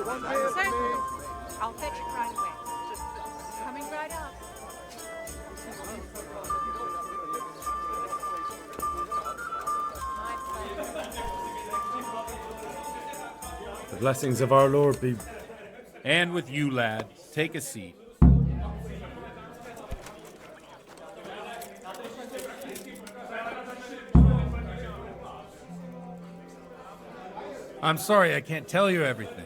Certainly. I'll fetch it right away. Coming right up. My pleasure. The blessings of our Lord be... And with you, lad. Take a seat. I'm sorry I can't tell you everything,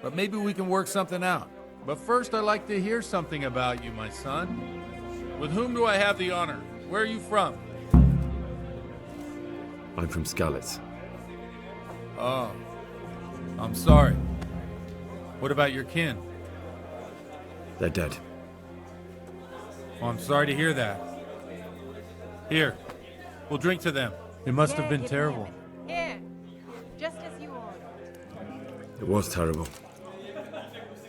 but maybe we can work something out. But first, I'd like to hear something about you, my son. With whom do I have the honor? Where are you from? I'm from Skalitz. Oh, I'm sorry. What about your kin? They're dead. Oh, I'm sorry to hear that. Here, we'll drink to them. It must have been terrible. Here, just as you ordered. It was terrible.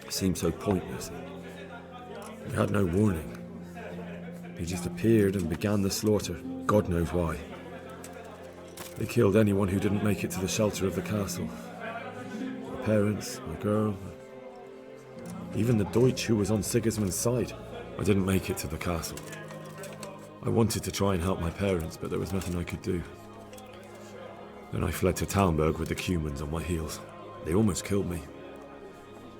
It seemed so pointless. We had no warning. They just appeared and began the slaughter. God knows why. They killed anyone who didn't make it to the shelter of the castle. My parents, my girl, even the Deutsch who was on Sigismund's side. I didn't make it to the castle. I wanted to try and help my parents, but there was nothing I could do. Then I fled to Talmberg with the Cumans on my heels. They almost killed me.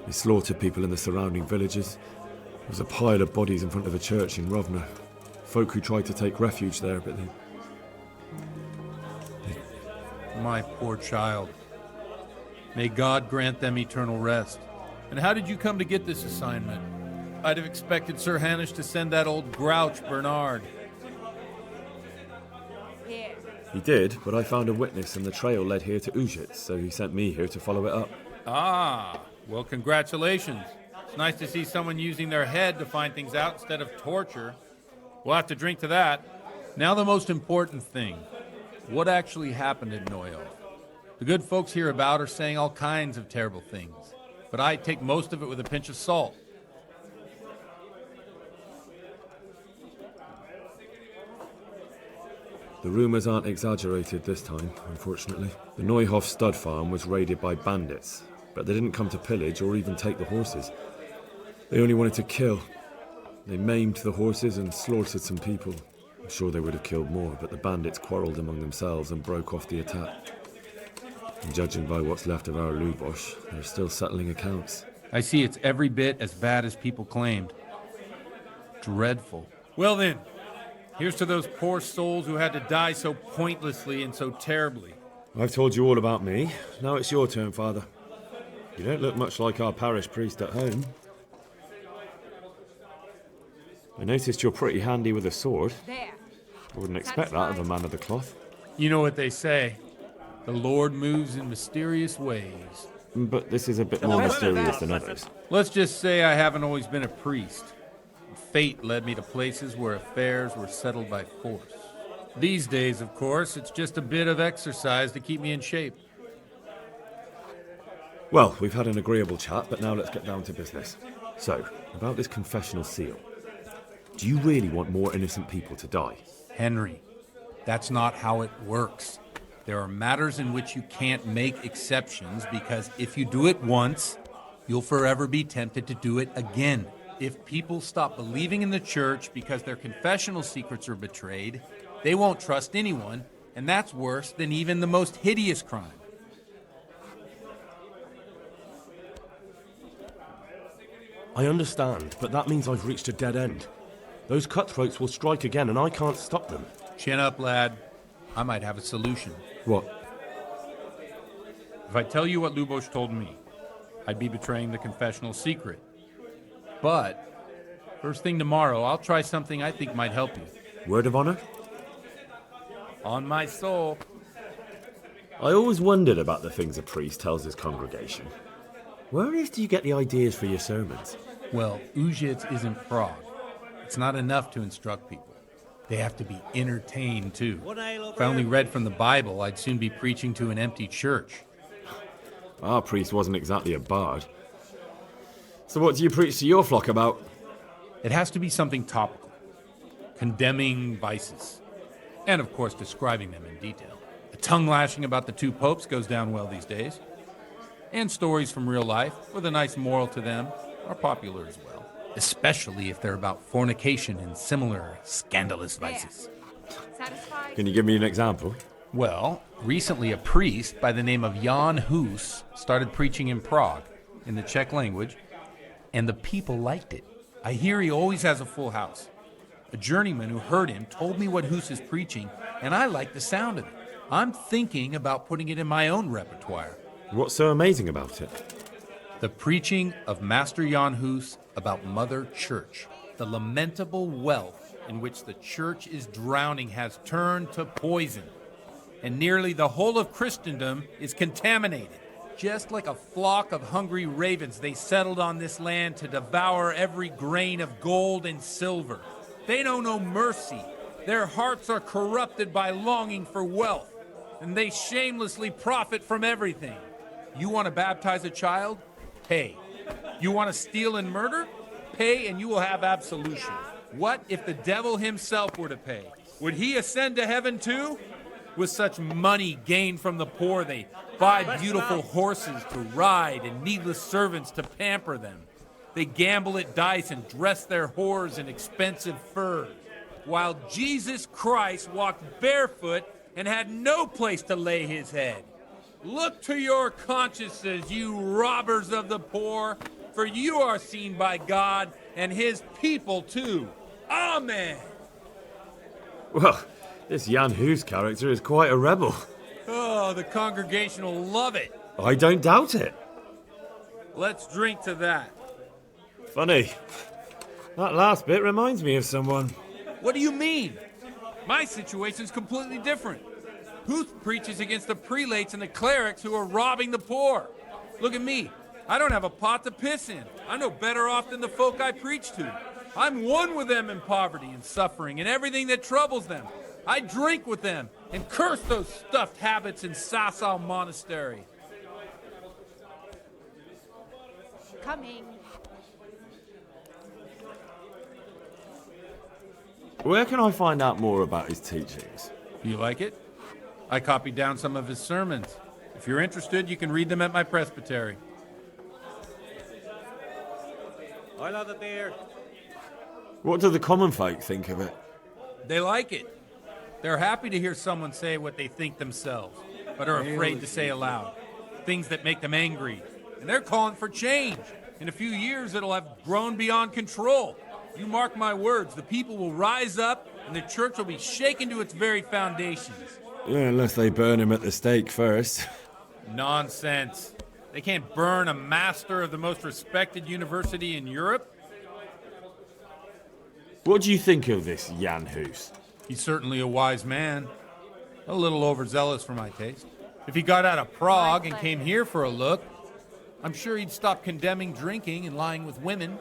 They slaughtered people in the surrounding villages. There was a pile of bodies in front of a church in Rovna. Folk who tried to take refuge there, but they... My poor child. May God grant them eternal rest. And how did you come to get this assignment? I'd have expected Sir Hanish to send that old grouch, Bernard. Here. He did, but I found a witness and the trail led here to Ujitz, so he sent me here to follow it up. Ah, well, congratulations. It's nice to see someone using their head to find things out instead of torture. We'll have to drink to that. Now the most important thing. What actually happened in Neuhof? The good folks hereabout are saying all kinds of terrible things, but I take most of it with a pinch of salt. The rumours aren't exaggerated this time, unfortunately. The Neuhof stud farm was raided by bandits, but they didn't come to pillage or even take the horses. They only wanted to kill. They maimed the horses and slaughtered some people. I'm sure they would have killed more, but the bandits quarrelled among themselves and broke off the attack. And judging by what's left of our Lubosh, they're still settling accounts. I see it's every bit as bad as people claimed. Dreadful. Well then, here's to those poor souls who had to die so pointlessly and so terribly. I've told you all about me. Now it's your turn, Father. You don't look much like our parish priest at home. I noticed you're pretty handy with a sword. There. I wouldn't expect that of a man of the cloth. You know what they say. The Lord moves in mysterious ways. But this is a bit more mysterious than others. Let's just say I haven't always been a priest. Fate led me to places where affairs were settled by force. These days, of course, it's just a bit of exercise to keep me in shape. Well, we've had an agreeable chat, but now let's get down to business. So, about this confessional seal. Do you really want more innocent people to die? Henry, that's not how it works. There are matters in which you can't make exceptions because if you do it once, you'll forever be tempted to do it again. If people stop believing in the church because their confessional secrets are betrayed, they won't trust anyone, and that's worse than even the most hideous crime. I understand, but that means I've reached a dead end. Those cutthroats will strike again, and I can't stop them. Chin up, lad. I might have a solution. What? If I tell you what Lubosh told me, I'd be betraying the confessional secret. But, first thing tomorrow, I'll try something I think might help you. Word of honor? On my soul. I always wondered about the things a priest tells his congregation. Where on earth do you get the ideas for your sermons? Well, Ujitz isn't Prague. It's not enough to instruct people. They have to be entertained, too. If I only read from the Bible, I'd soon be preaching to an empty church. Our priest wasn't exactly a bard. So what do you preach to your flock about? It has to be something topical. Condemning vices. And, of course, describing them in detail. A tongue lashing about the two popes goes down well these days. And stories from real life, with a nice moral to them, are popular as well. Especially if they're about fornication and similar scandalous vices. Satisfied? Can you give me an example? Well, recently a priest by the name of Jan Hus started preaching in Prague, in the Czech language, and the people liked it. I hear he always has a full house. A journeyman who heard him told me what Hus is preaching, and I like the sound of it. I'm thinking about putting it in my own repertoire. What's so amazing about it? The preaching of Master Jan Hus about Mother Church. The lamentable wealth in which the church is drowning has turned to poison, and nearly the whole of Christendom is contaminated. Just like a flock of hungry ravens, they settled on this land to devour every grain of gold and silver. They know no mercy. Their hearts are corrupted by longing for wealth, and they shamelessly profit from everything. You want to baptize a child? Pay. You want to steal and murder? Pay and you will have absolution. What if the devil himself were to pay? Would he ascend to heaven too? With such money gained from the poor, they buy beautiful horses to ride and needless servants to pamper them. They gamble at dice and dress their whores in expensive furs, while Jesus Christ walked barefoot and had no place to lay his head. Look to your consciences, you robbers of the poor, for you are seen by God and his people too. Amen. Well, this Jan Hus character is quite a rebel. Oh, the congregation will love it. I don't doubt it. Let's drink to that. Funny. That last bit reminds me of someone. What do you mean? My situation's completely different. Huth preaches against the prelates and the clerics who are robbing the poor. Look at me. I don't have a pot to piss in. I'm no better off than the folk I preach to. I'm one with them in poverty and suffering and everything that troubles them. I drink with them and curse those stuffed habits in Sasau Monastery. Coming. Where can I find out more about his teachings? Do you like it? I copied down some of his sermons. If you're interested, you can read them at my presbytery. I love it there. What do the common folk think of it? They like it. They're happy to hear someone say what they think themselves, but are afraid to say aloud. Things that make them angry. And they're calling for change. In a few years, it'll have grown beyond control. You mark my words, the people will rise up and the church will be shaken to its very foundations. Yeah, unless they burn him at the stake first. Nonsense. They can't burn a master of the most respected university in Europe. What do you think of this Jan Hus? He's certainly a wise man. A little overzealous for my taste. If he got out of Prague and came here for a look, I'm sure he'd stop condemning drinking and lying with women.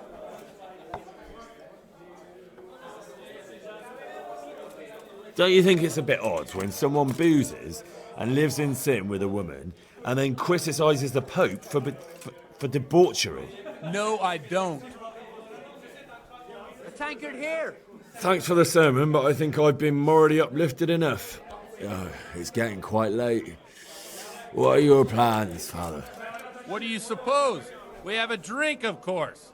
Don't you think it's a bit odd when someone boozes and lives in sin with a woman and then criticises the Pope for debauchery? No, I don't. A tankard here. Thanks for the sermon, but I think I've been morally uplifted enough. Oh, it's getting quite late. What are your plans, Father? What do you suppose? We have a drink, of course.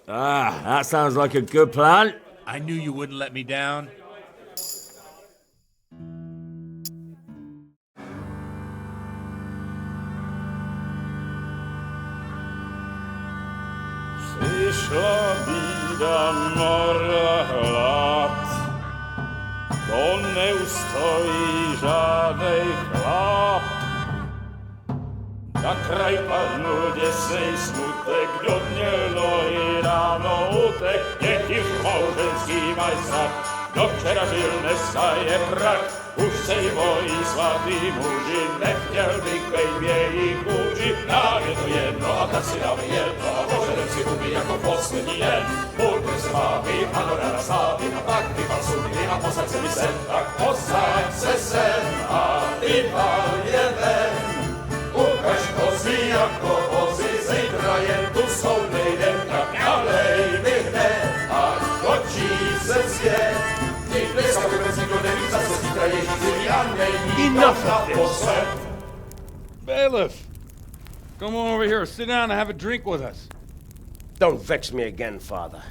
Ah, that sounds like a good plan. I knew you wouldn't let me down. Przyszła bida mora lat, to nie ustoi żadnej chlap. Na kraj padł dziesej smutek, dziobnielo i rano utek, jaki w małżeński majstra, do wczera żylne staje krak. Už sej mojí svatý muži, nechtěl bych bejbě jich muži. Nám je to jedno a tak si dáme jedno a požadem si huby jako poslední den. Buďte s vámi, ano ráda slávy a tak vypal sudy a posaď se mi sem. Tak posaď se sem a vypal je ven. Ukaž kozy jako vozy, zítra jen tu jsou nejdem, tak nalej mi hned a točí se svět. Enough of this! Bailiff! Come on over here, sit down and have a drink with us. Don't vex me again, Father.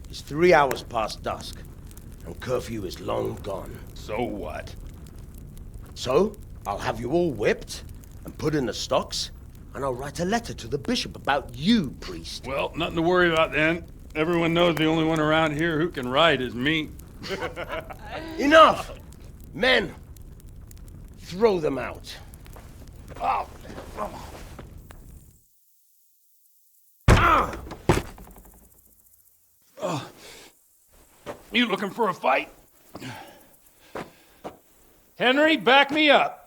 It's 3 hours past dusk, and curfew is long gone. So what? So, I'll have you all whipped and put in the stocks, and I'll write a letter to the bishop about you, priest. Well, nothing to worry about then. Everyone knows the only one around here who can ride is me. Enough! Men, throw them out. Oh. You looking for a fight? Henry, back me up.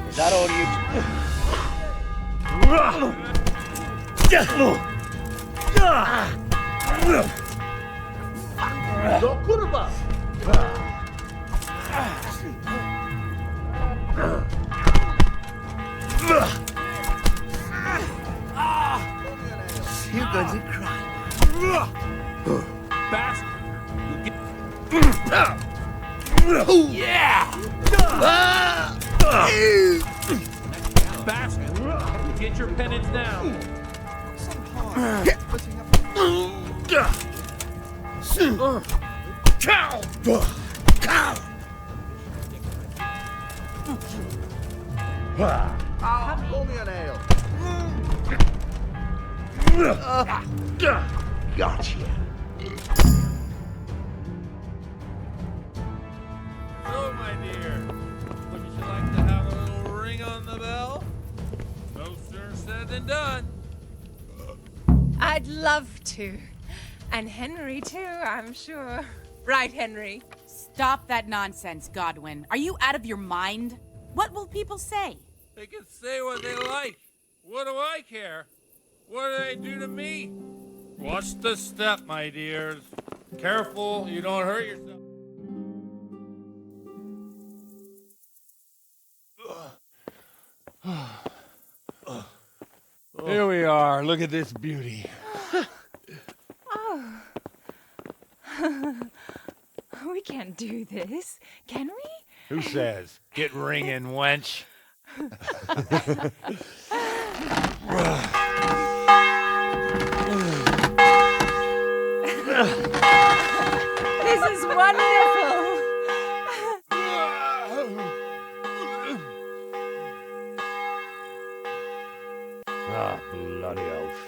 Is that all you... Don't put him up! You're going to cry. Bastard! Yeah! Bastard! Get your penance now. Pour me an ale. Gotcha. So, my dear, wouldn't you like to have a little ring on the bell? No sooner said than done. I'd love to. And Henry, too, I'm sure. Right, Henry? Stop that nonsense, Godwin. Are you out of your mind? What will people say? They can say what they like. What do I care? What do they do to me? Watch the step, my dears. Careful, you don't hurt yourself. Here we are. Look at this beauty. We can't do this, can we? Who says? Get ringing, wench. This is wonderful. Ah, bloody oath.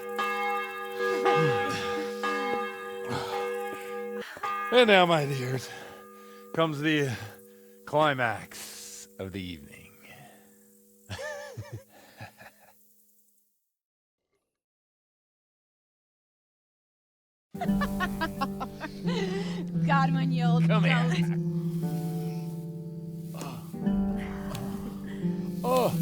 And now, my dears, comes the climax of the evening. Godwin, you old Come goat. here. Oh.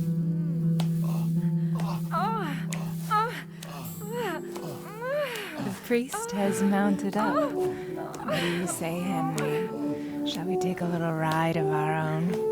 The priest has mounted up. What do you say, Henry? Shall we take a little ride of our own?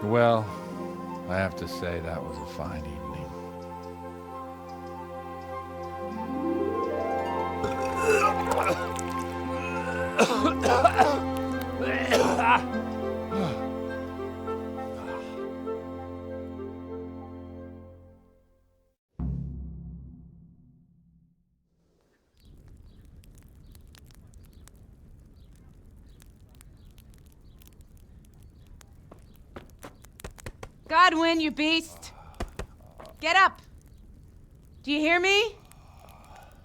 Well, I have to say that was a fine evening. Godwin, you beast! Get up! Do you hear me?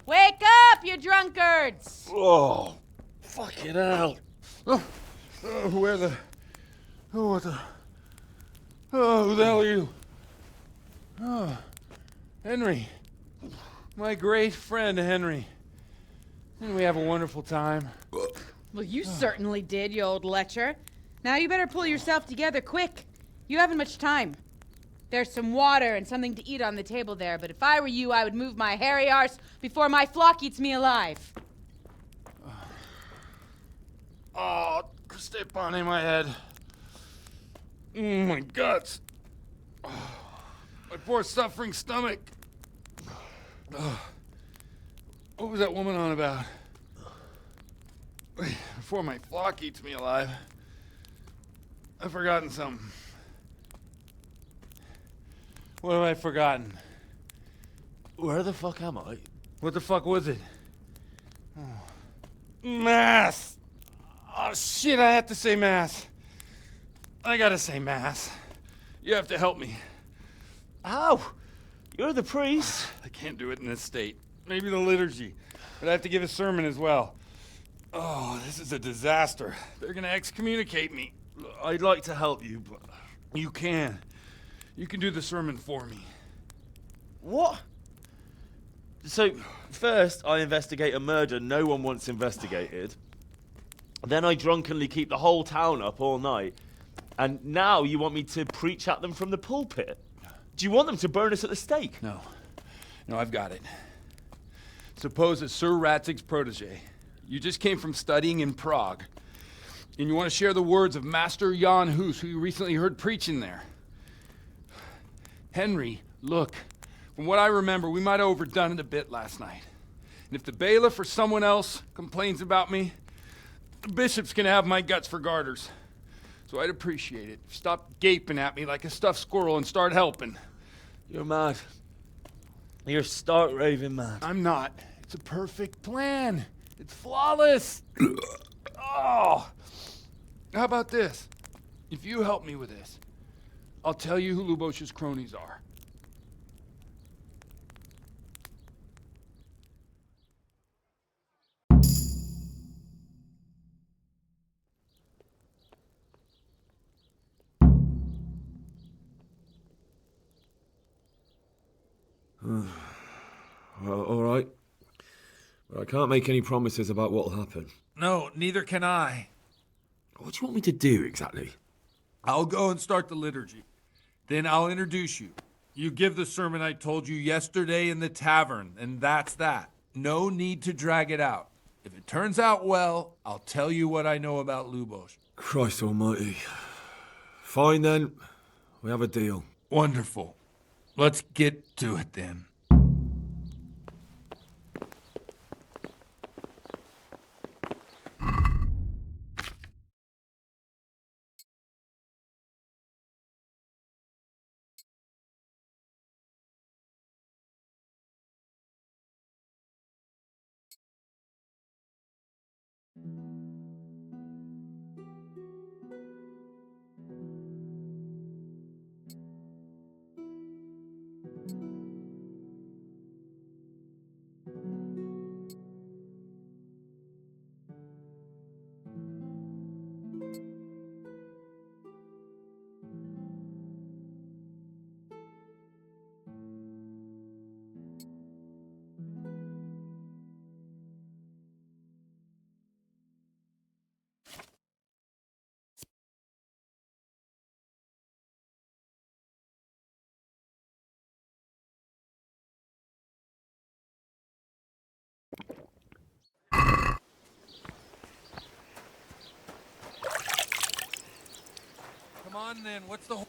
Wake up, you drunkards! Oh, fucking hell. Who the hell are you? Oh, Henry. My great friend, Henry. Didn't we have a wonderful time? Well, you certainly did, you old lecher. Now you better pull yourself together quick. You haven't much time. There's some water and something to eat on the table there, but if I were you, I would move my hairy arse before my flock eats me alive. Oh, step on in my head. My guts. My poor suffering stomach. What was that woman on about? Before my flock eats me alive. I've forgotten something. What have I forgotten? Where the fuck am I? What the fuck was it? Mass! Oh shit, I have to say mass. I gotta say mass. You have to help me. How? You're the priest. I can't do it in this state. Maybe the liturgy. But I have to give a sermon as well. Oh, this is a disaster. They're gonna excommunicate me. I'd like to help you, but you can. You can do the sermon for me. What? So, first I investigate a murder no one wants investigated. Then I drunkenly keep the whole town up all night. And now you want me to preach at them from the pulpit? Do you want them to burn us at the stake? No. No, I've got it. Suppose that Sir Ratzig's protege. You just came from studying in Prague. And you want to share the words of Master Jan Hus, who you recently heard preaching there. Henry, look. From what I remember, we might have overdone it a bit last night. And if the bailiff or someone else complains about me, the bishop's gonna have my guts for garters. So I'd appreciate it. Stop gaping at me like a stuffed squirrel and start helping. You're mad. You're stark raving mad. I'm not. It's a perfect plan. It's flawless. Oh. How about this? If you help me with this, I'll tell you who Lubosh's cronies are. Well, all right. But I can't make any promises about what'll happen. No, neither can I. What do you want me to do exactly? I'll go and start the liturgy. Then I'll introduce you. You give the sermon I told you yesterday in the tavern, and that's that. No need to drag it out. If it turns out well, I'll tell you what I know about Lubosh. Christ almighty. Fine then. We have a deal. Wonderful. Let's get to it then. Come on then, what's the whole...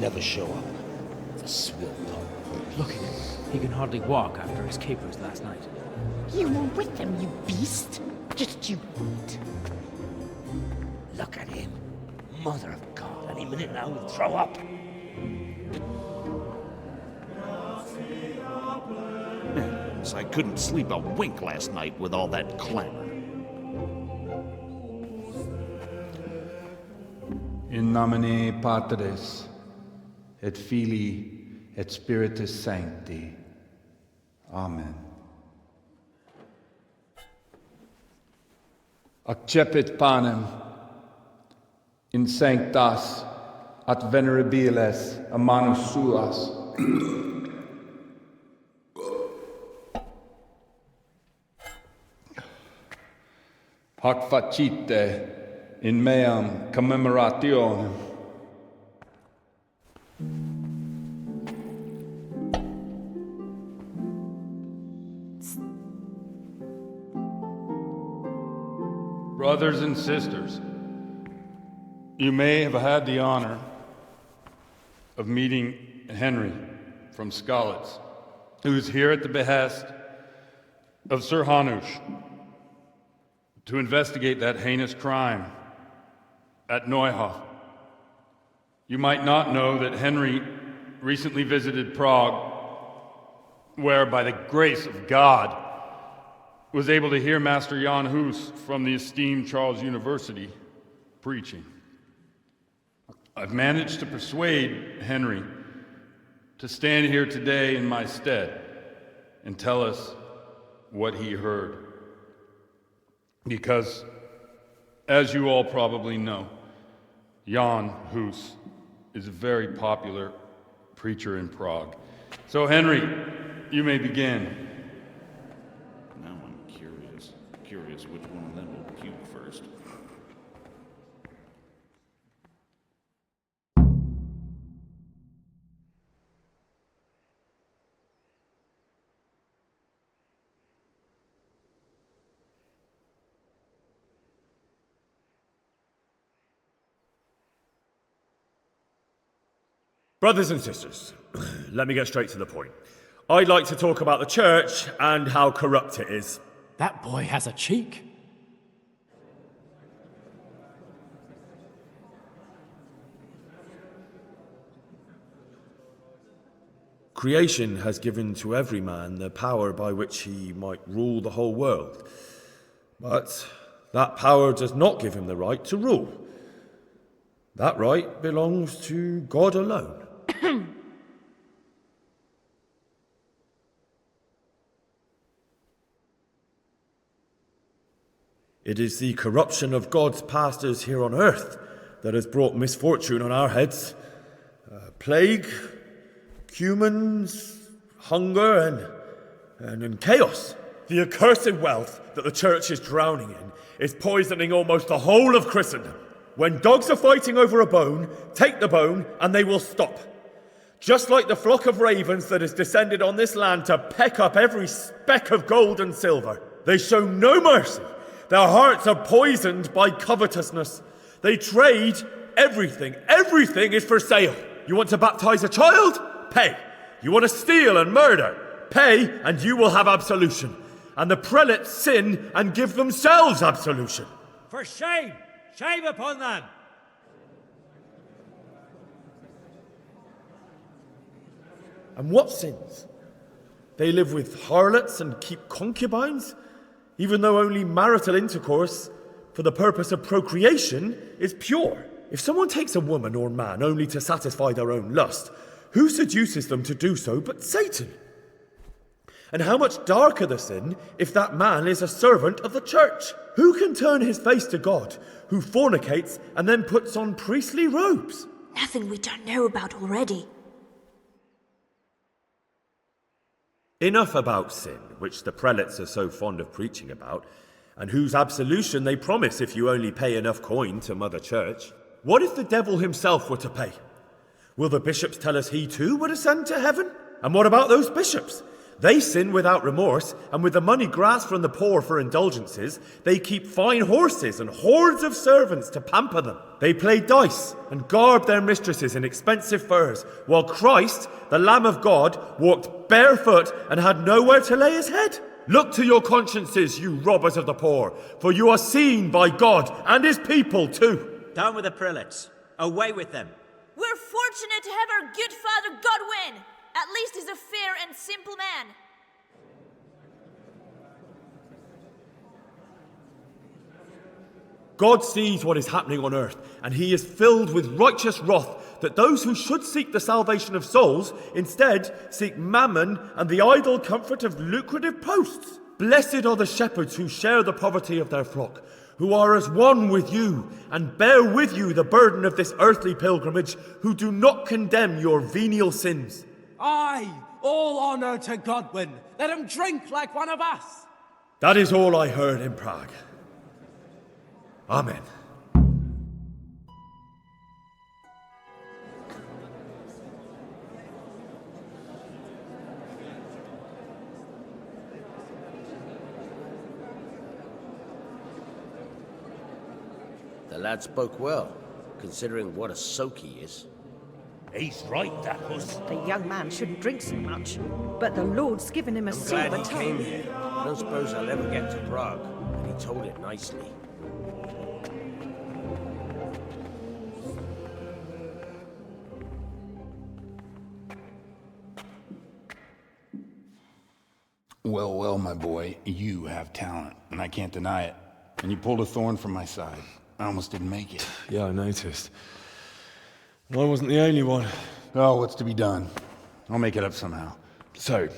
never show up. The swill pup. Look at him. He can hardly walk after his capers last night. You were with them, you beast. Just you wait. Look at him. Mother of God, any minute now he'll throw up. So I couldn't sleep a wink last night with all that clamor. In nomine Patris, et Filii, et Spiritus Sancti. Amen. Accepit panem in sanctas at venerabiles a manus suas. Hac facite in meam commemorationem. Brothers and sisters, you may have had the honor of meeting Henry from Skalitz, who is here at the behest of Sir Hanush to investigate that heinous crime at Neuhof. You might not know that Henry recently visited Prague, where, by the grace of God, was able to hear Master Jan Hus from the esteemed Charles University preaching. I've managed to persuade Henry to stand here today in my stead and tell us what he heard. Because, as you all probably know, Jan Hus is a very popular preacher in Prague. So, Henry, you may begin. Now I'm curious which one of them will puke first. Brothers and sisters, let me get straight to the point. I'd like to talk about the church and how corrupt it is. That boy has a cheek. Creation has given to every man the power by which he might rule the whole world. But that power does not give him the right to rule. That right belongs to God alone. It is the corruption of God's pastors here on earth that has brought misfortune on our heads. Plague, humans, hunger, and chaos. The accursed wealth that the church is drowning in is poisoning almost the whole of Christendom. When dogs are fighting over a bone, take the bone and they will stop. Just like the flock of ravens that has descended on this land to peck up every speck of gold and silver. They show no mercy. Their hearts are poisoned by covetousness. They trade everything. Everything is for sale. You want to baptize a child? Pay. You want to steal and murder? Pay, and you will have absolution. And the prelates sin and give themselves absolution. For shame! Shame upon them! And what sins? They live with harlots and keep concubines, even though only marital intercourse for the purpose of procreation is pure. If someone takes a woman or man only to satisfy their own lust, who seduces them to do so but Satan? And how much darker the sin if that man is a servant of the church? Who can turn his face to God, who fornicates and then puts on priestly robes? Nothing we don't know about already. Enough about sin, which the prelates are so fond of preaching about, and whose absolution they promise if you only pay enough coin to Mother Church. What if the devil himself were to pay? Will the bishops tell us he too would ascend to heaven? And what about those bishops? They sin without remorse, and with the money grasped from the poor for indulgences, they keep fine horses and hordes of servants to pamper them. They play dice and garb their mistresses in expensive furs, while Christ, the Lamb of God, walked barefoot and had nowhere to lay his head. Look to your consciences, you robbers of the poor, for you are seen by God and his people too. Down with the prelates. Away with them. We're fortunate to have our good father Godwin. At least he's a fair and simple man. God sees what is happening on earth, and he is filled with righteous wrath that those who should seek the salvation of souls instead seek mammon and the idle comfort of lucrative posts. Blessed are the shepherds who share the poverty of their flock, who are as one with you and bear with you the burden of this earthly pilgrimage, who do not condemn your venial sins. Aye, all honor to Godwin. Let him drink like one of us. That is all I heard in Prague. Amen. The lad spoke well, considering what a soak he is. He's right, that was. The young man shouldn't drink so much, but the Lord's given him a silver Glad he tongue. came here. I don't suppose I'll ever get to Prague, and he told it nicely. Well, well, my boy, you have talent, and I can't deny it. And you pulled a thorn from my side. I almost didn't make it. Yeah, I noticed. I wasn't the only one. Oh, what's to be done? I'll make it up somehow. So,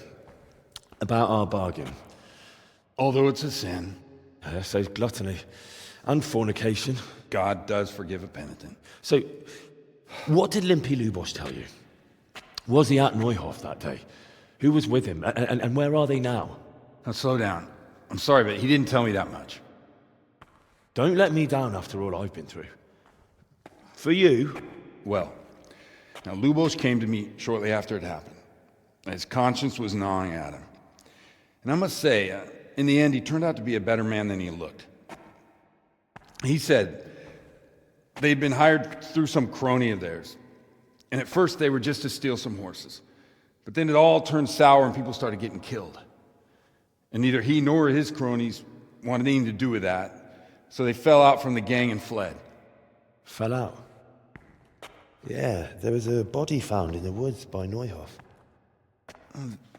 about our bargain. Although it's a sin. So gluttony and fornication. God does forgive a penitent. So, what did Limpy Lubosh tell you? Was he at Neuhof that day? Who was with him? And where are they now? Now, slow down. I'm sorry, but he didn't tell me that much. Don't let me down after all I've been through. For you... Well, now Lubosh came to me shortly after it happened. His conscience was gnawing at him. And I must say, in the end, he turned out to be a better man than he looked. He said they'd been hired through some crony of theirs. And at first they were just to steal some horses. But then it all turned sour and people started getting killed. And neither he nor his cronies wanted anything to do with that. So they fell out from the gang and fled. Fell out? Yeah, there was a body found in the woods by Neuhof.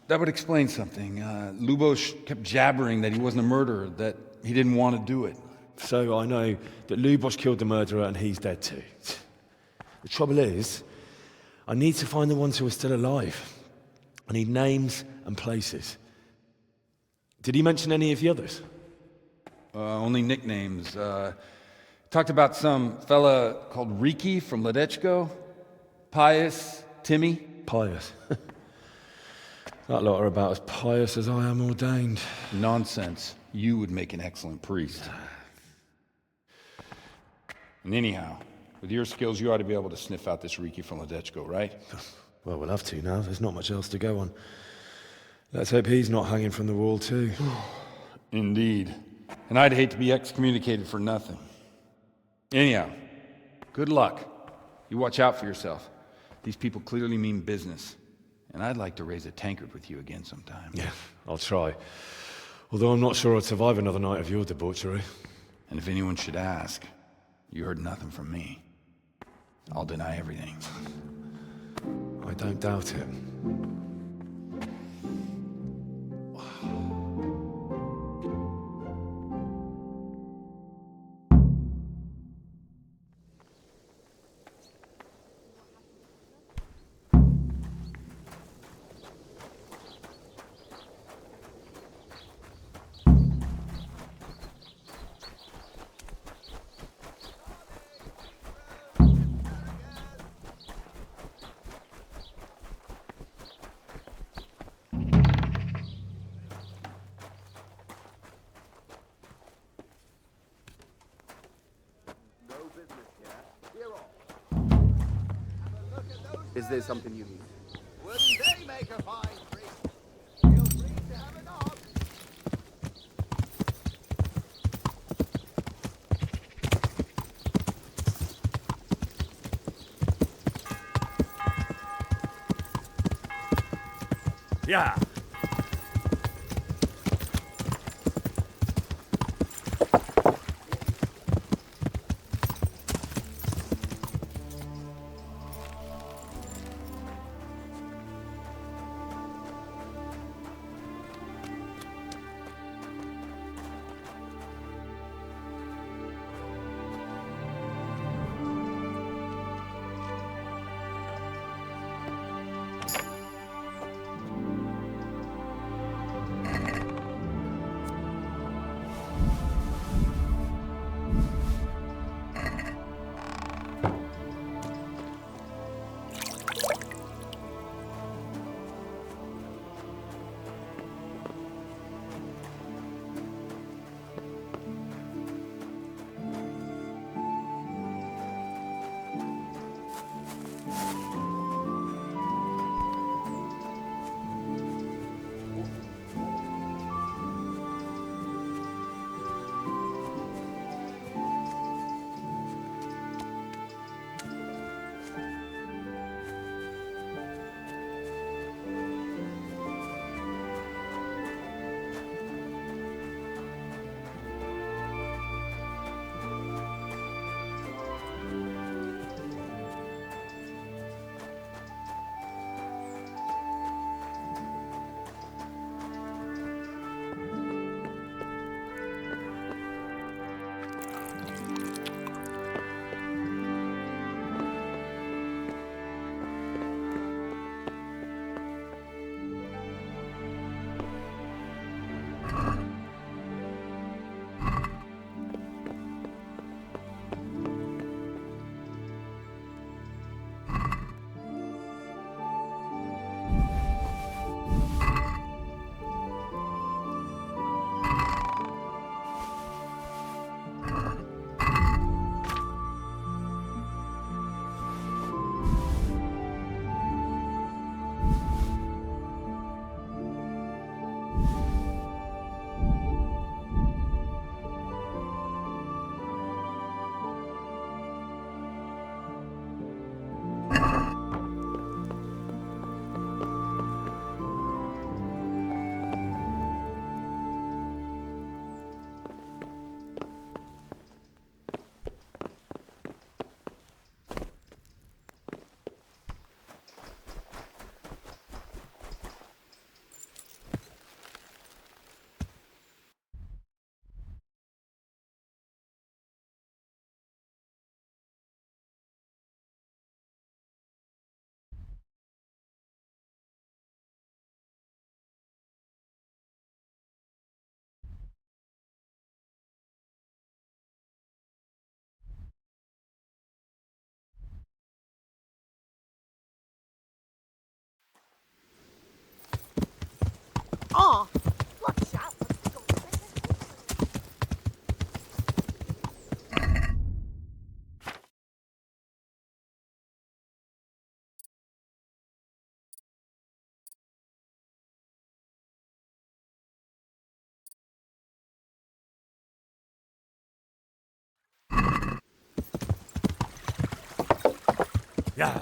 That would explain something. Lubosh kept jabbering that he wasn't a murderer, that he didn't want to do it. So I know that Lubosh killed the murderer and he's dead too. The trouble is, I need to find the ones who are still alive. I need names and places. Did he mention any of the others? Only nicknames. Talked about some fella called Riki from Ledechko, Pius, Timmy. Pius. That lot are about as pious as I am ordained. Nonsense. You would make an excellent priest. And anyhow, with your skills, you ought to be able to sniff out this Riki from Ledechko, right? Well, we'll have to now. There's not much else to go on. Let's hope he's not hanging from the wall too. Indeed. And I'd hate to be excommunicated for nothing. Anyhow, good luck. You watch out for yourself. These people clearly mean business. And I'd like to raise a tankard with you again sometime. Yeah, I'll try. Although I'm not sure I'd survive another night of your debauchery. And if anyone should ask, you heard nothing from me. I'll deny everything. I don't doubt it. Is there something you need? Wouldn't they make a fine priest? Yeah. Oh, watch out. Yeah.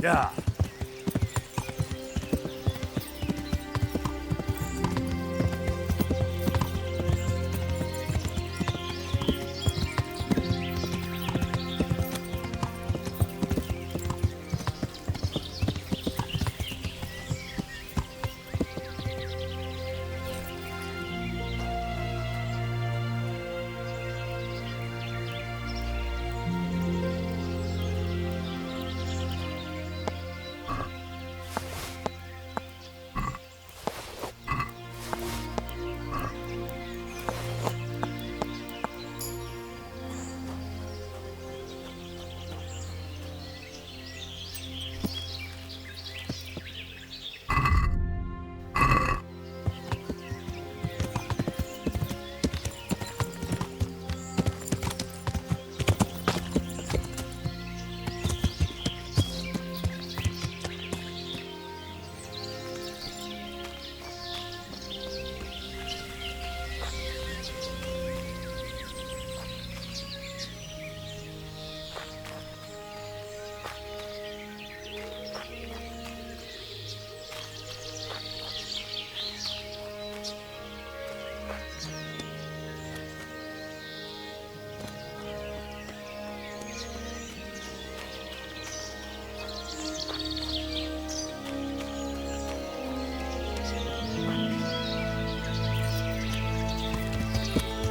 Yeah.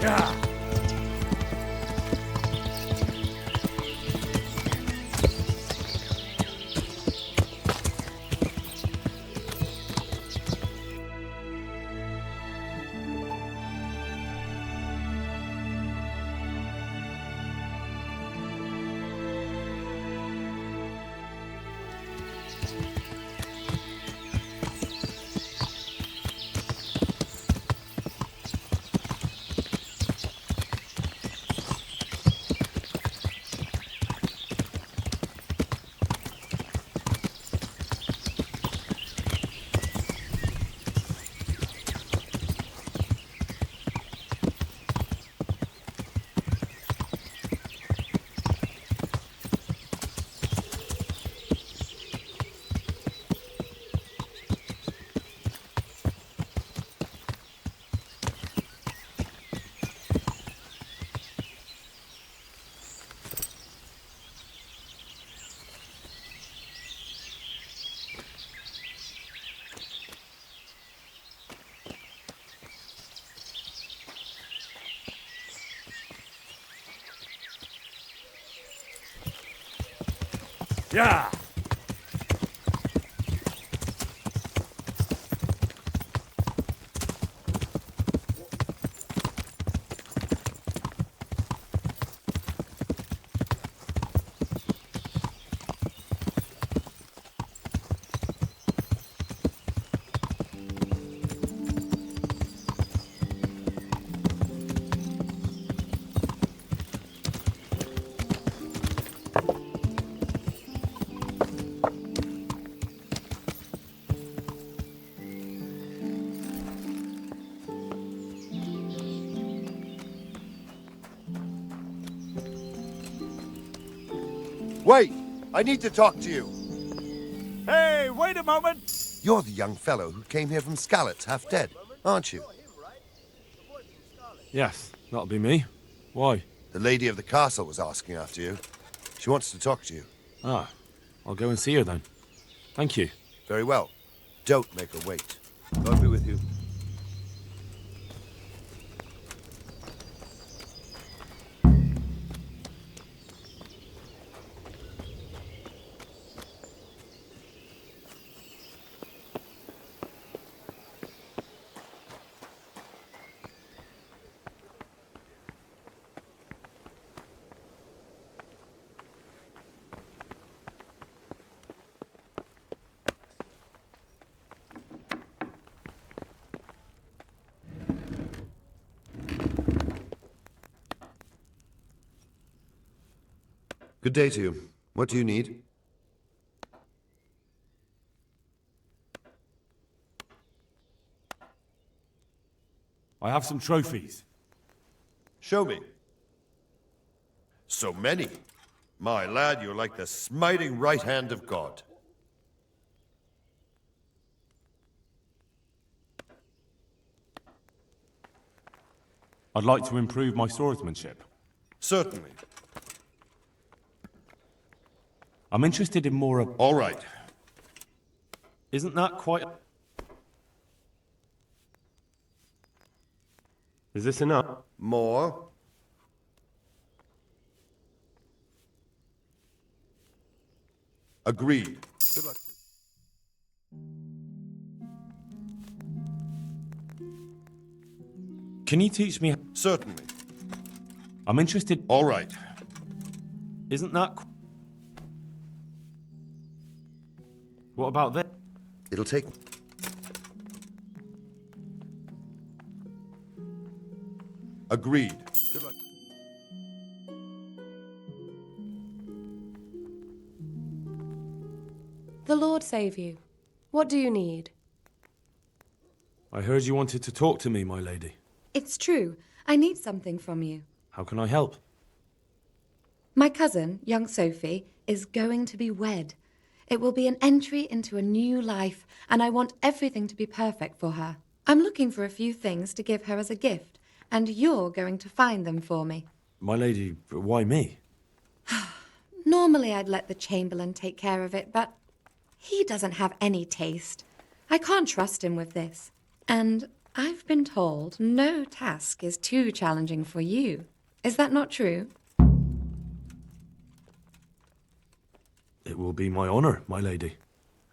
Yeah. Yeah. Wait! I need to talk to you. Hey, wait a moment! You're the young fellow who came here from Skalitz, half dead, aren't you? Yes, that'll be me. Why? The lady of the castle was asking after you. She wants to talk to you. Ah, I'll go and see her then. Thank you. Very well. Don't make her wait. God be with you. Good day to you. What do you need? I have some trophies. Show me. So many. My lad, you're like the smiting right hand of God. I'd like to improve my swordsmanship. Certainly. I'm interested in more of... All right. Isn't that quite... Is this enough? More. Agreed. Good luck. Can you teach me... Certainly. I'm interested... All right. Isn't that... What about this? It'll take... Agreed. Good luck. The Lord save you. What do you need? I heard you wanted to talk to me, my lady. It's true. I need something from you. How can I help? My cousin, young Sophie, is going to be wed. It will be an entry into a new life, and I want everything to be perfect for her. I'm looking for a few things to give her as a gift, and you're going to find them for me. My lady, why me? Normally I'd let the Chamberlain take care of it, but he doesn't have any taste. I can't trust him with this. And I've been told no task is too challenging for you. Is that not true? It will be my honor, my lady.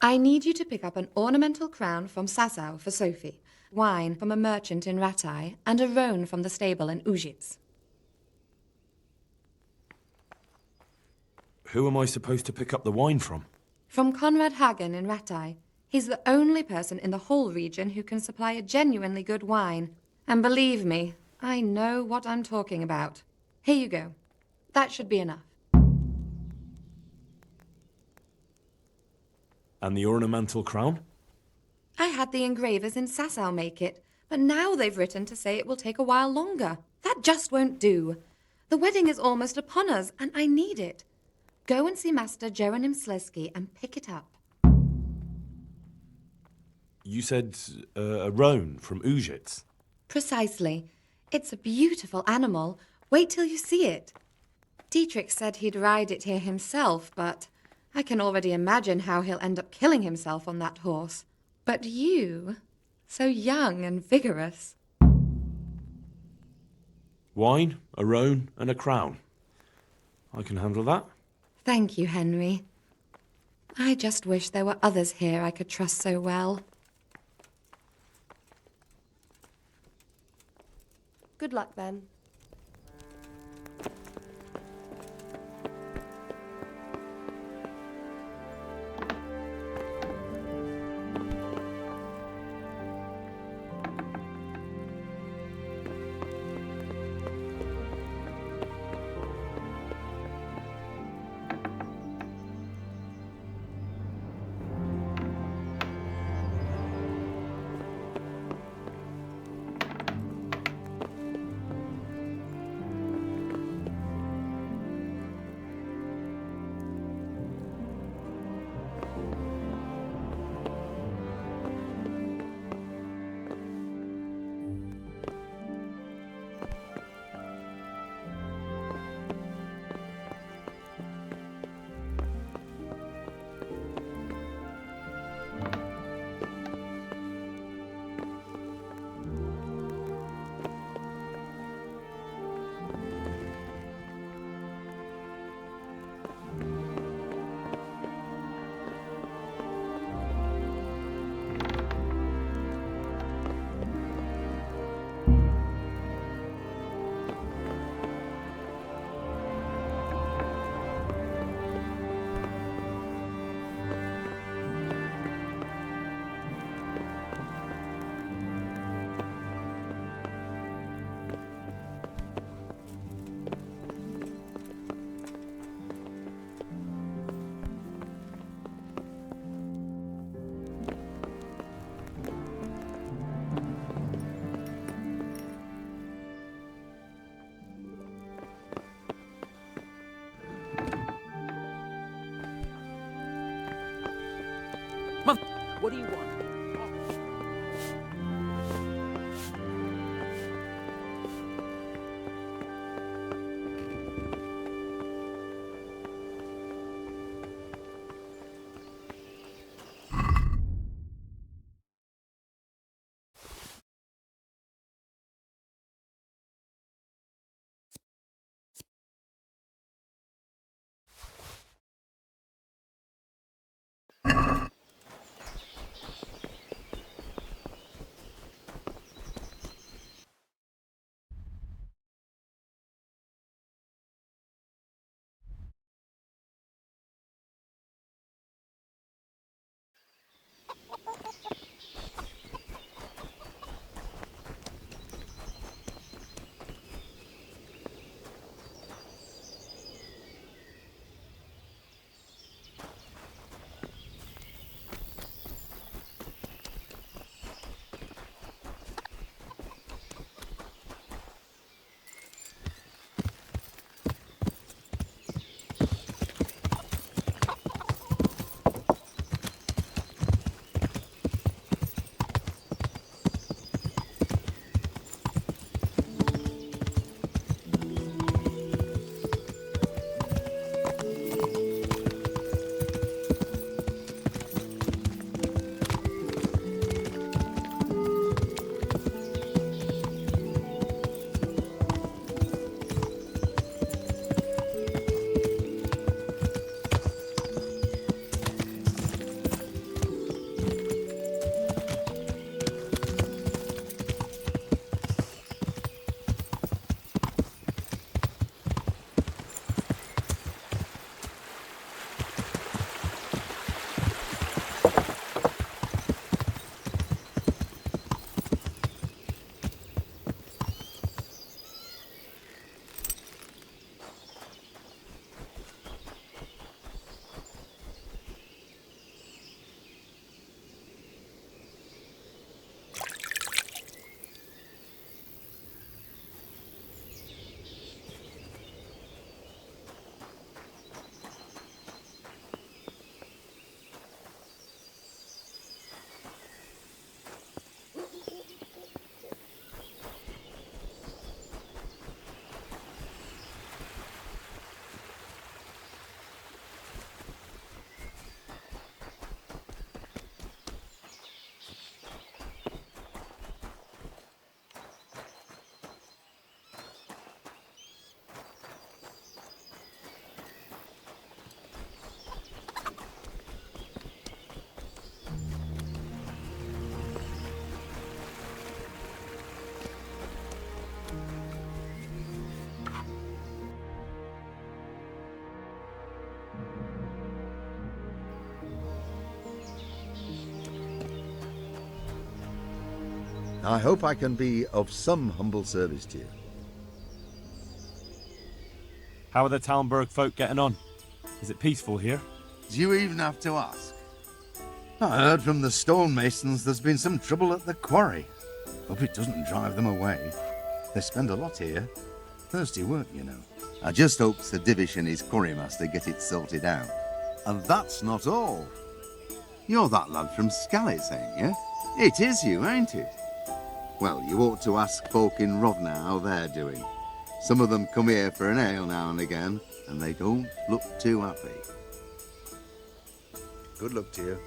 I need you to pick up an ornamental crown from Sasau for Sophie, wine from a merchant in Ratai, and a roan from the stable in Ujits. Who am I supposed to pick up the wine from? From Conrad Hagen in Ratai. He's the only person in the whole region who can supply a genuinely good wine. And believe me, I know what I'm talking about. Here you go. That should be enough. And the ornamental crown? I had the engravers in Sasau make it, but now they've written to say it will take a while longer. That just won't do. The wedding is almost upon us, and I need it. Go and see Master Jeronim Slesky and pick it up. You said a roan from Ujits. Precisely. It's a beautiful animal. Wait till you see it. Dietrich said he'd ride it here himself, but I can already imagine how he'll end up killing himself on that horse. But you, so young and vigorous. Wine, a roan, and a crown. I can handle that. Thank you, Henry. I just wish there were others here I could trust so well. Good luck, then. What do you want? I hope I can be of some humble service to you. How are the Talmberg folk getting on? Is it peaceful here? Do you even have to ask? I heard from the stonemasons there's been some trouble at the quarry. Hope it doesn't drive them away. They spend a lot here. Thirsty work, you know. I just hope Sir Divish and his quarrymaster get it sorted out. And that's not all. You're that lad from Skalitz, ain't you? It is you, ain't it? Well, you ought to ask folk in Rovna how they're doing. Some of them come here for an ale now and again, and they don't look too happy. Good luck to you.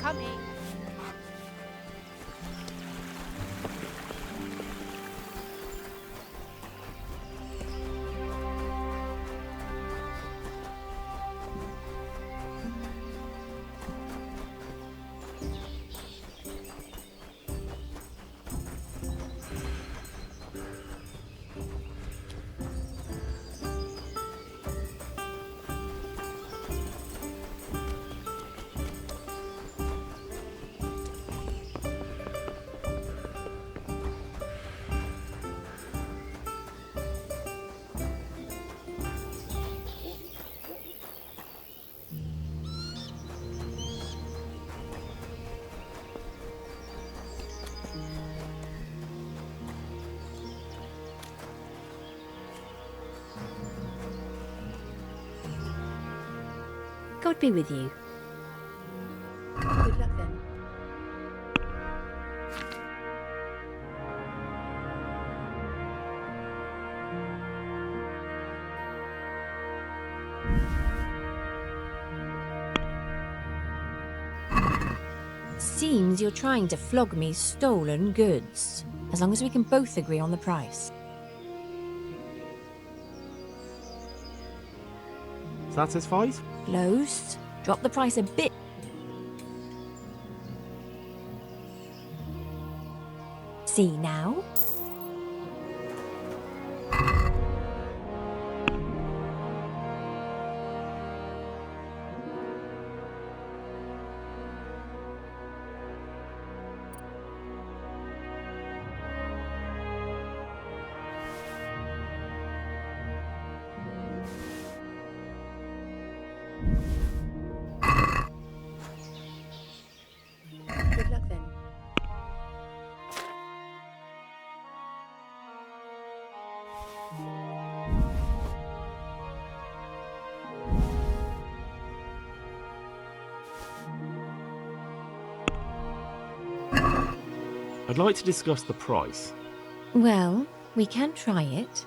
Coming. God be with you. Good luck then. Seems you're trying to flog me stolen goods, as long as we can both agree on the price. Satisfied? Close. Drop the price a bit. See now? Good luck then. I'd like to discuss the price. Well, we can try it.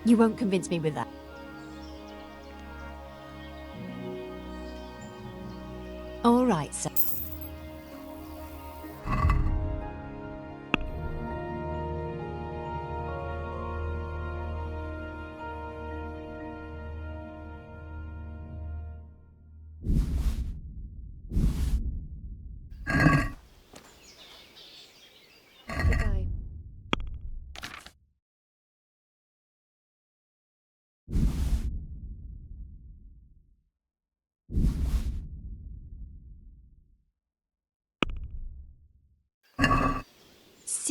You won't convince me with that. All right, sir. Goodbye.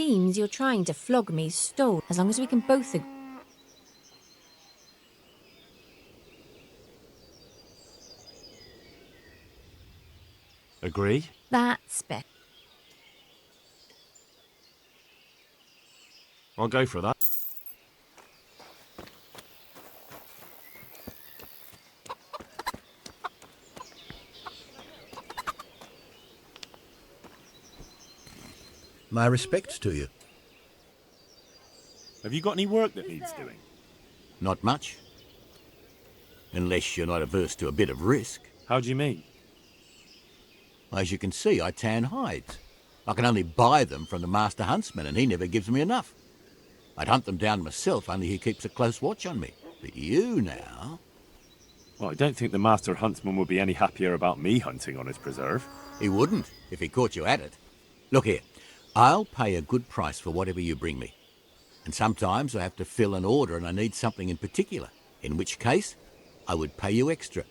Seems you're trying to flog me stole, as long as we can both agree. Agree? That's better. I'll go for that. My respects to you. Have you got any work that needs doing? Not much. Unless you're not averse to a bit of risk. How do you mean? As you can see, I tan hides. I can only buy them from the master huntsman, and he never gives me enough. I'd hunt them down myself, only he keeps a close watch on me. But you now... Well, I don't think the master huntsman would be any happier about me hunting on his preserve. He wouldn't, if he caught you at it. Look here, I'll pay a good price for whatever you bring me. And sometimes I have to fill an order and I need something in particular, in which case I would pay you extra.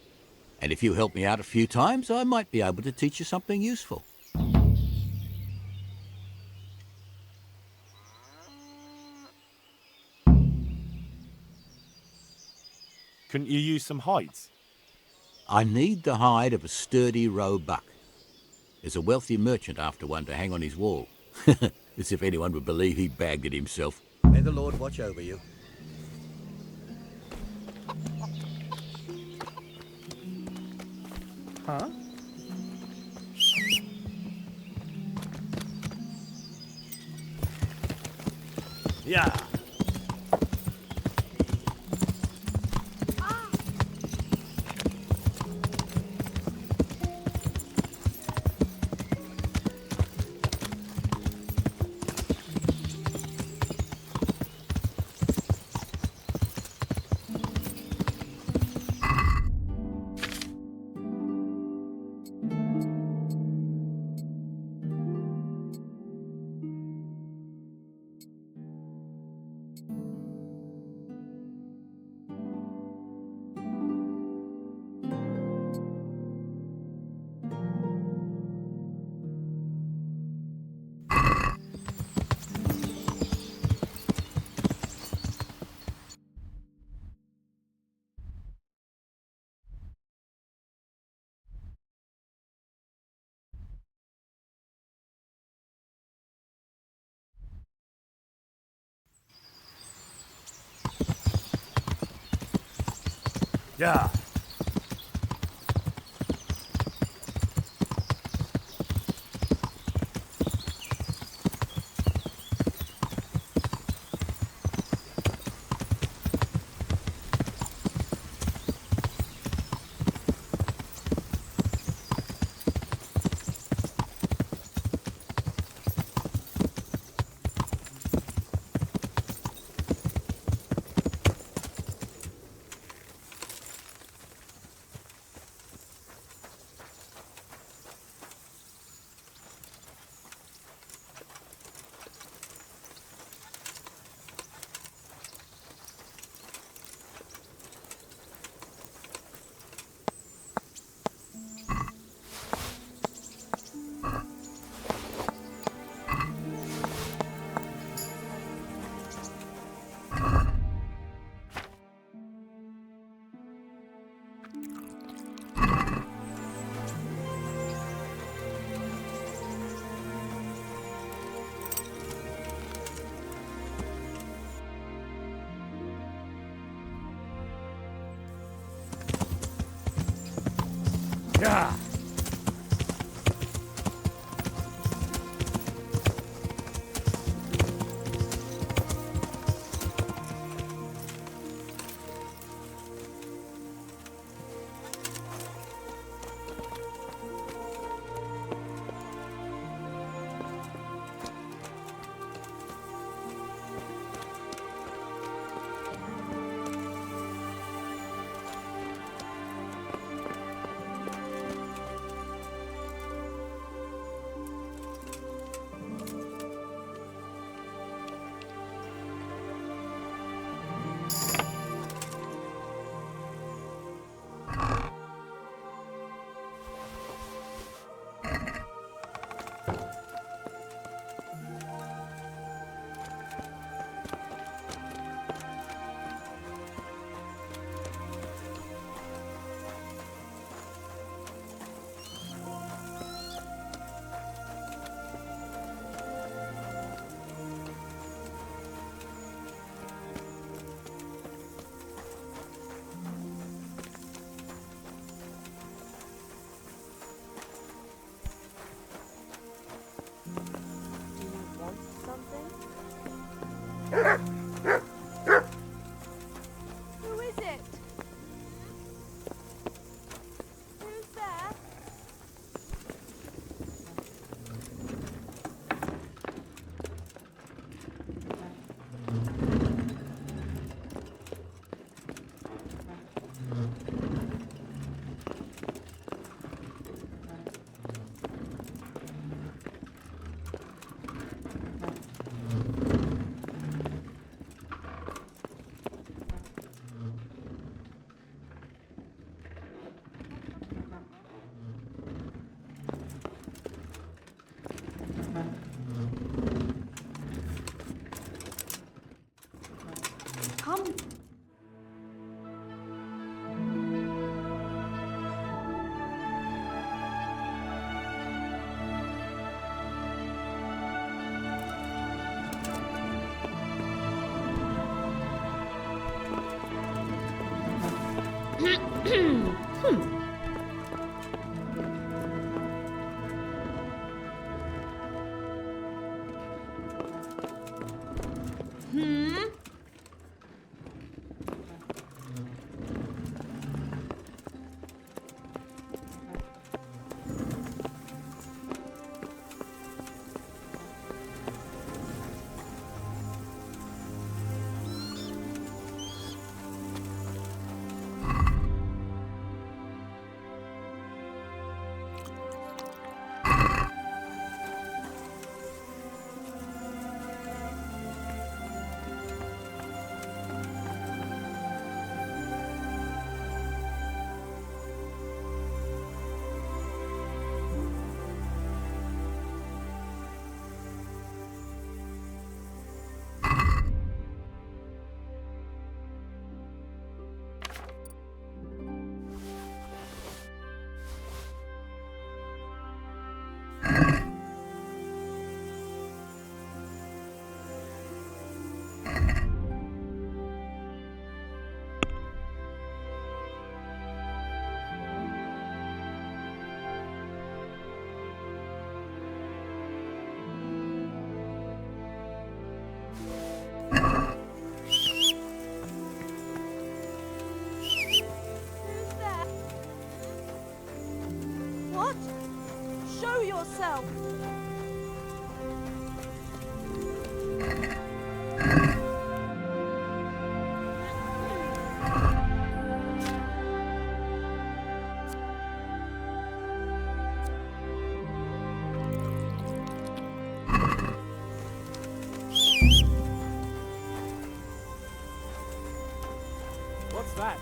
And if you help me out a few times, I might be able to teach you something useful. Couldn't you use some hides? I need the hide of a sturdy roe buck. There's a wealthy merchant after one to hang on his wall. As if anyone would believe he bagged it himself. May the Lord watch over you. Huh? Yeah. Yeah. Who is it? Who's there? Come. Hmm? What? Show yourself! What's that?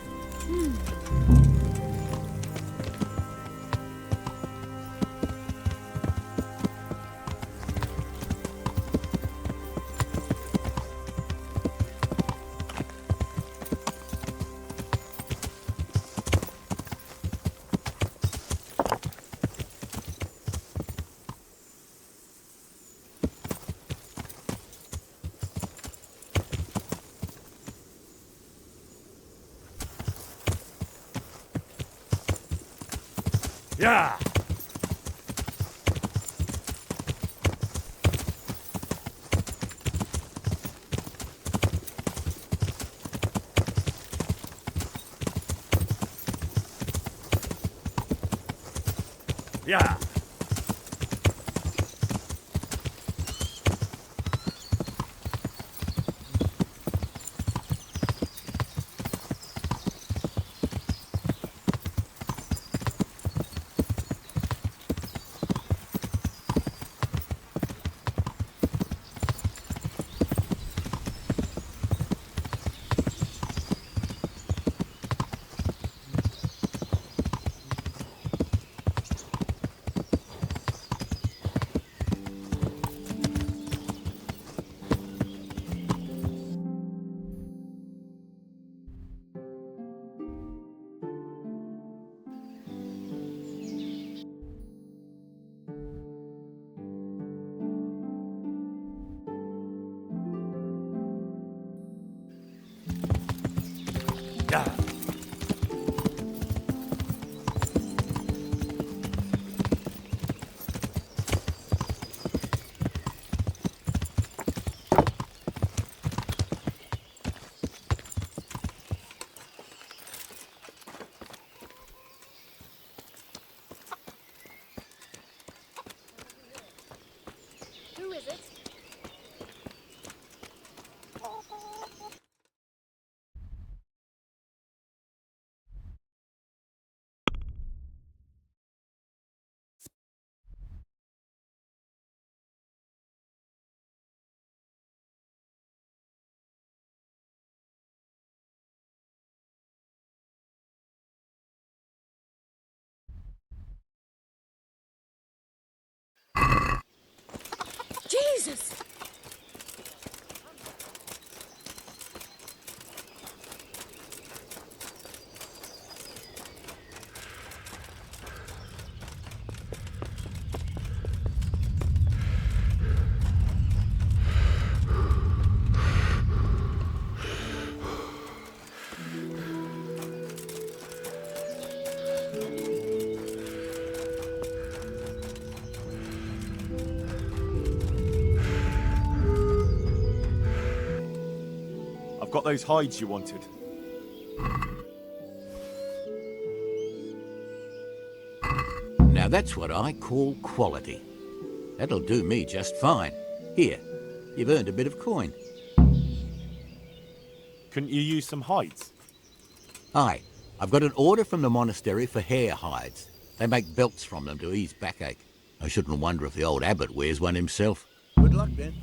Yeah! Yeah! Yeah! Jesus! I've got those hides you wanted. Now that's what I call quality. That'll do me just fine. Here, you've earned a bit of coin. Couldn't you use some hides? Aye, I've got an order from the monastery for hare hides. They make belts from them to ease backache. I shouldn't wonder if the old abbot wears one himself. Good luck, then.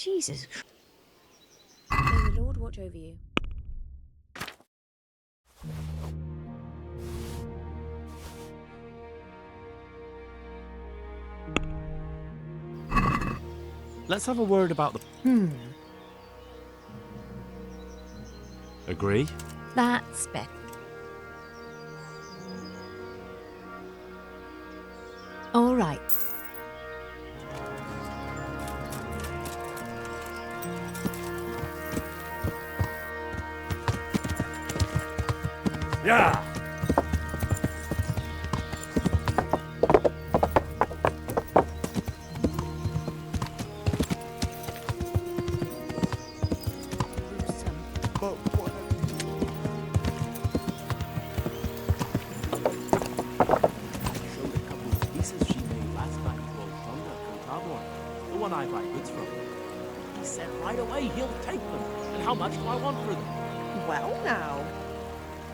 Jesus. May the Lord watch over you. Let's have a word about the... Agree? That's better. All right. Yeah! I buy goods from. He said right away he'll take them. And how much do I want for them? Well, now.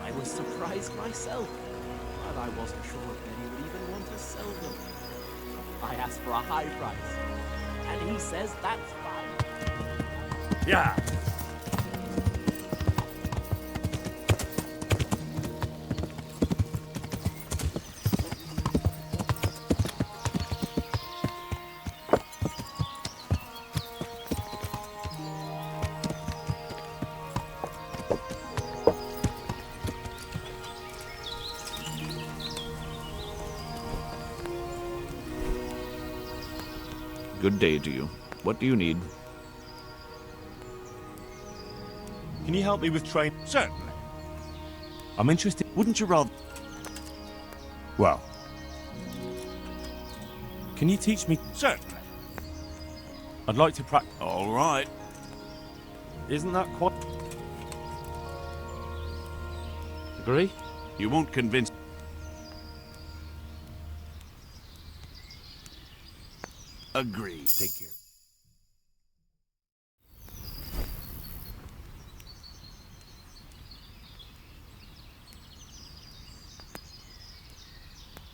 I was surprised myself, but I wasn't sure that he would even want to sell them. I asked for a high price, and he says that's fine. Yeah! Good day to you. What do you need? Can you help me with train? Certainly. I'm interested. Wouldn't you rather... Well... Can you teach me? Certainly. I'd like to practice... All right. Isn't that quite... Agree? You won't convince... Agreed. Take care.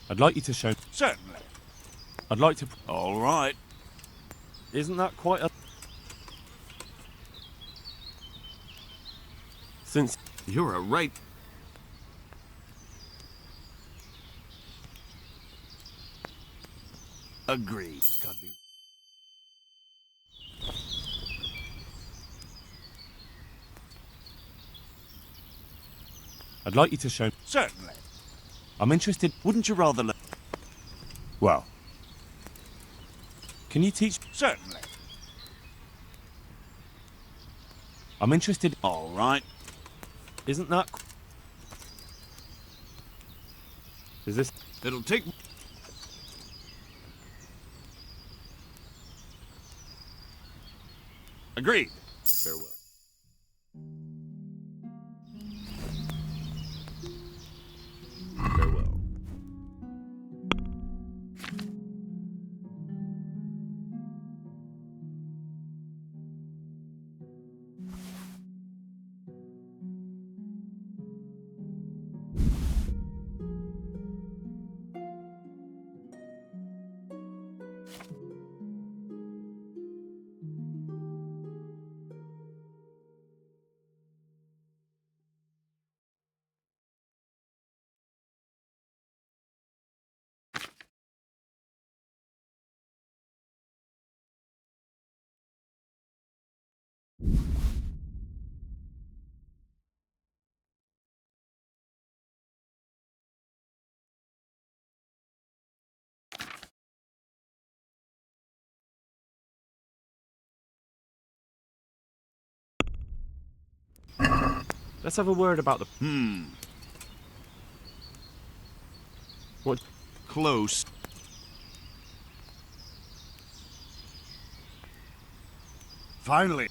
I'd like you to show... Certainly. I'd like to... All right. Isn't that quite a... Since... You're a right... Agreed. God be... I'd like you to show... Certainly. I'm interested... Wouldn't you rather... Well... Can you teach... Certainly. I'm interested... All right. Isn't that... Is this... It'll take... Agreed. Farewell. Farewell. Let's have a word about the... What? Close. Finally.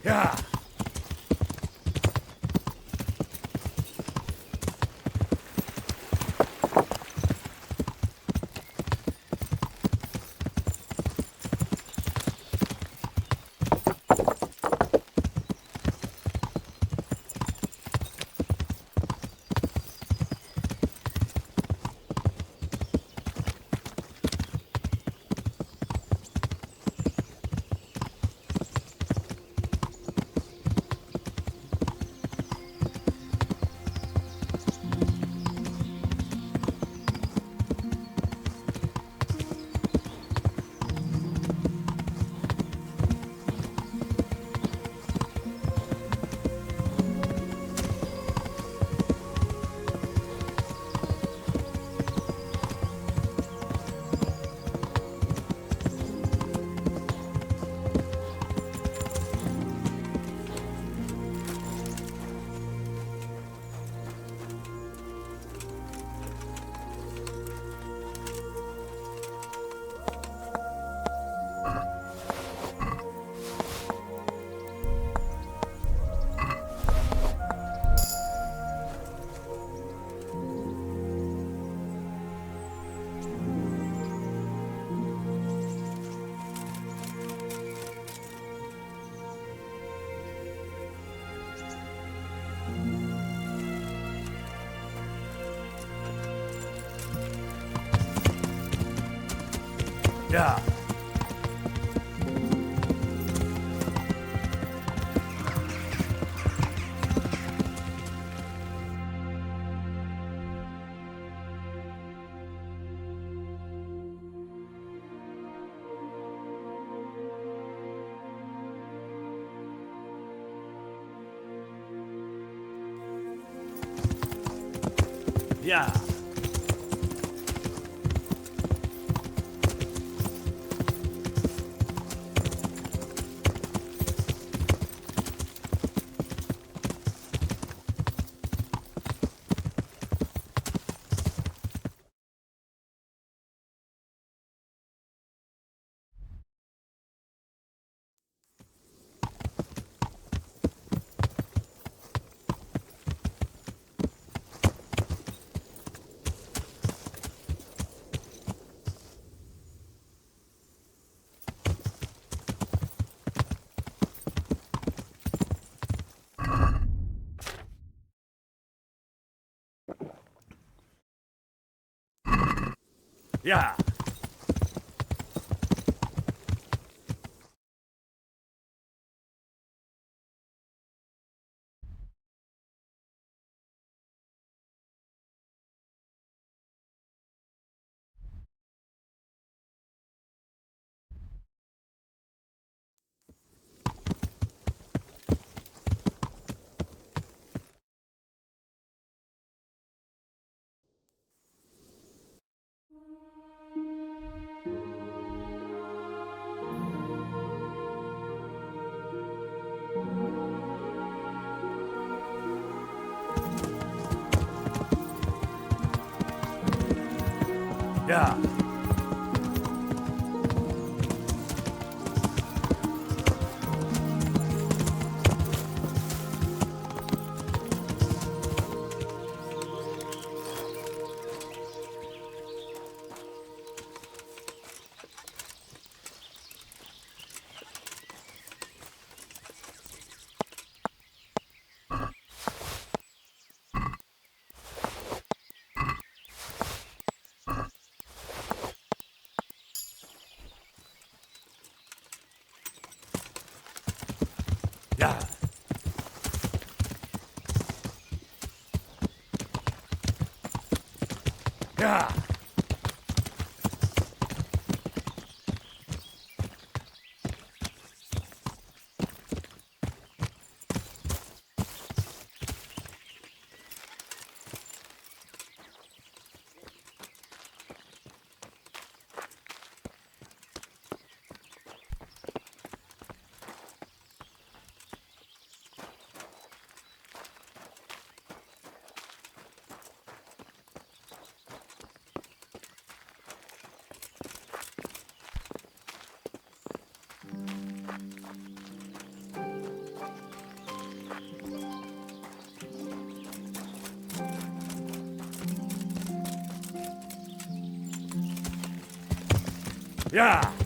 Yeah. Yeah. Yeah. Yeah. Yeah. Yeah. Yeah. Yeah.